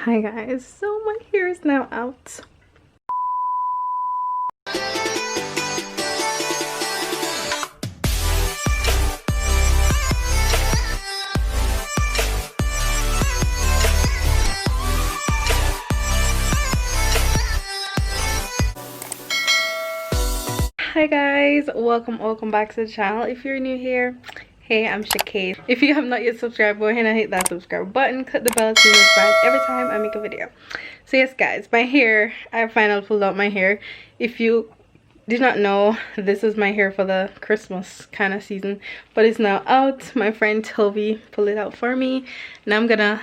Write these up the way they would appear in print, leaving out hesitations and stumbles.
Hi guys, so my hair is now out. Hi guys, welcome back to the channel. If you're new here, hey, I'm Shakay. If you have not yet subscribed, go ahead and hit that subscribe button, click the bell to be notified every time I make a video. So yes guys, my hair, I finally pulled out my hair. If you did not know, this is my hair for the Christmas kind of season, but it's now out. My friend Toby pulled it out for me, and I'm gonna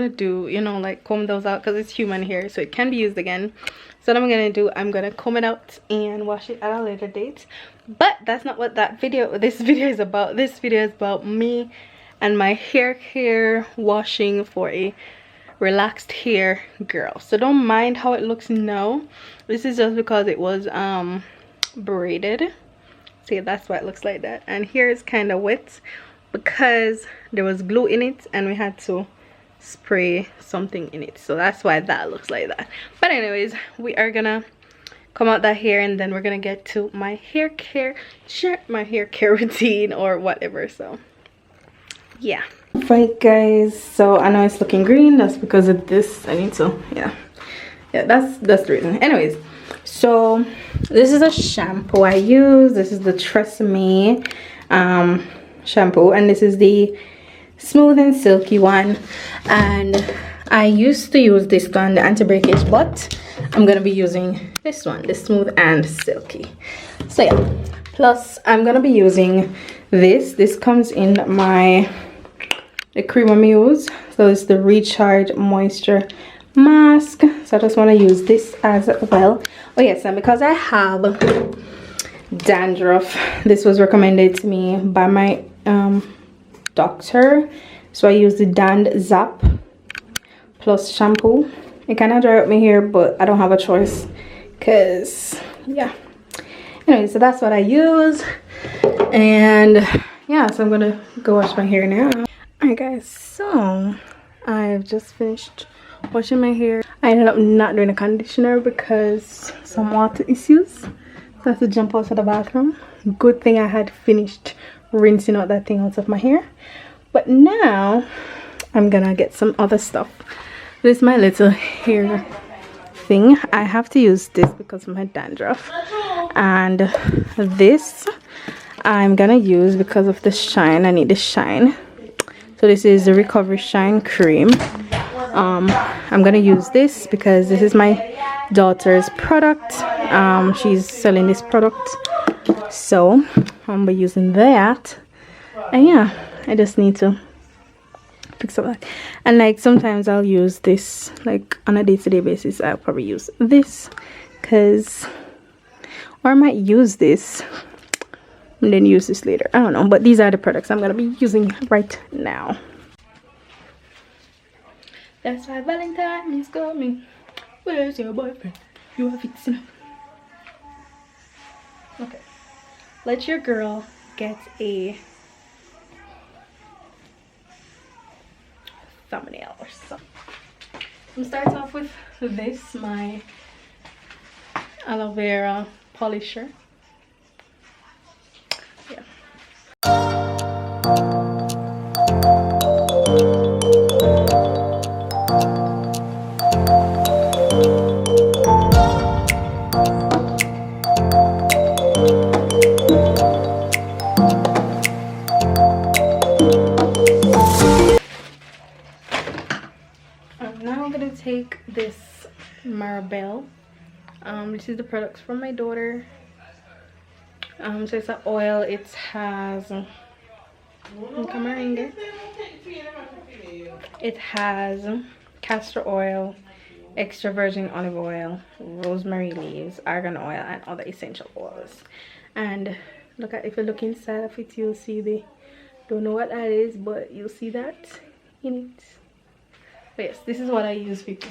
do, you know, like comb those out because it's human hair, so it can be used again. So what I'm gonna do, I'm gonna comb it out and wash it at a later date. But that's not what this video is about. This video is about me and my hair care washing for a relaxed hair girl. So don't mind how it looks now. This is just because it was braided. See, that's why it looks like that. And here is kind of wet because there was glue in it and we had to spray something in it, so that's why that looks like that. But anyways, we are gonna comb out that hair and then we're gonna get to my hair care routine or whatever. So yeah, right guys, so I know it's looking green. That's because of this. I need to yeah that's the reason. Anyways, so this is a shampoo I use. This is the Tresemme shampoo, and this is the smooth and silky one, and I used to use this one, the anti-breakage, but I'm gonna be using this one, the smooth and silky. So yeah, plus I'm gonna be using this comes in the cream I use. So it's the recharge moisture mask, so I just want to use this as well. Oh yes, and because I have dandruff, this was recommended to me by my doctor, so I use the Dand Zap plus shampoo. It kind of dry up my hair, but I don't have a choice because yeah. Anyway, so that's what I use, and yeah, so I'm gonna go wash my hair now. Alright guys, so I've just finished washing my hair. I ended up not doing a conditioner because some water issues, so I have to jump out of the bathroom. Good thing I had finished rinsing out that thing out of my hair. But now I'm gonna get some other stuff. This is my little hair thing. I have to use this because of my dandruff, and this I'm gonna use because of the shine. I need the shine. So this is the Recovery Shine Cream. I'm gonna use this because this is my daughter's product. She's selling this product, so I'm be using that. And yeah, I just need to fix up that. And like sometimes I'll use this, like on a day-to-day basis I'll probably use this, because, or I might use this and then use this later, I don't know. But these are the products I'm gonna be using right now. That's why Valentine is coming. Where's your boyfriend? You are fixing up. Okay, let your girl get a thumbnail or something. I'm starting off with this, my aloe vera polisher. Yeah. Now I'm gonna take this Marabelle. This is the products from my daughter. So it's an oil. It has it has castor oil, extra virgin olive oil, rosemary leaves, argan oil, and other essential oils. And look at, if you look inside of it, you'll see the, don't know what that is, but you'll see that in it. But yes, this is what I use, people.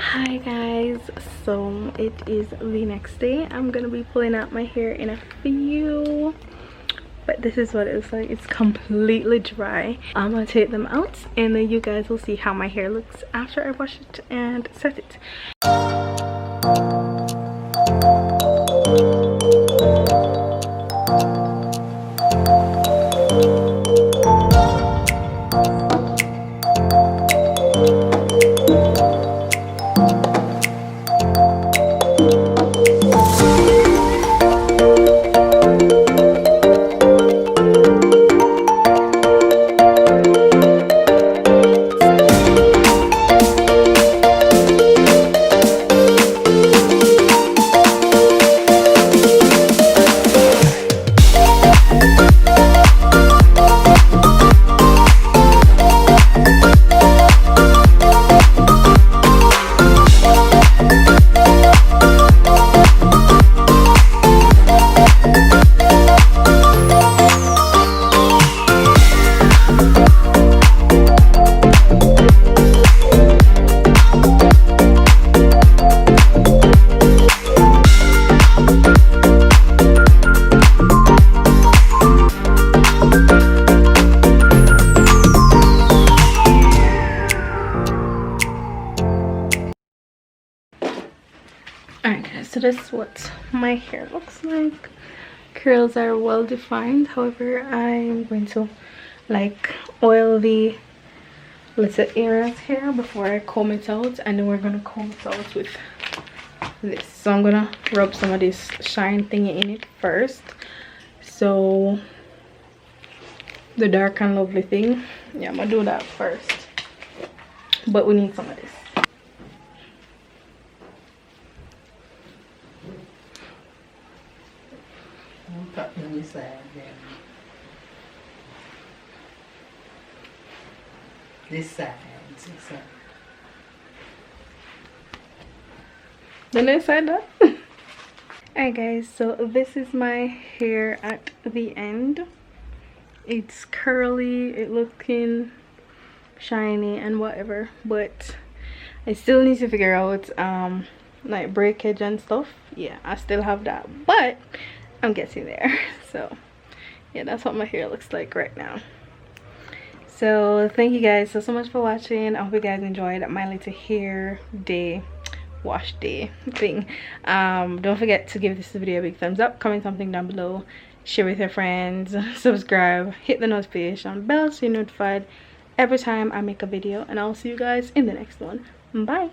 Hi guys, so it is the next day. I'm gonna be pulling out my hair in a few, but this is what it looks like. It's completely dry. I'm gonna take them out and then you guys will see how my hair looks after I wash it and set it. Alright guys, so this is what my hair looks like. Curls are well defined, however I'm going to like oil the little areas here before I comb it out, and then we're gonna comb it out with this. So I'm gonna rub some of this shine thingy in it first, so the dark and lovely thing, yeah, I'm gonna do that first, but we need some of this. On this side, then. This side. The next side done. Alright guys, so this is my hair at the end. It's curly, it looking shiny and whatever, but I still need to figure out like breakage and stuff. Yeah, I still have that, but I'm getting there. So yeah, that's what my hair looks like right now. So thank you guys so much for watching. I hope you guys enjoyed my little hair day wash day thing. Don't forget to give this video a big thumbs up, comment something down below, share with your friends, subscribe, hit the notification bell so you're notified every time I make a video, and I'll see you guys in the next one. Bye.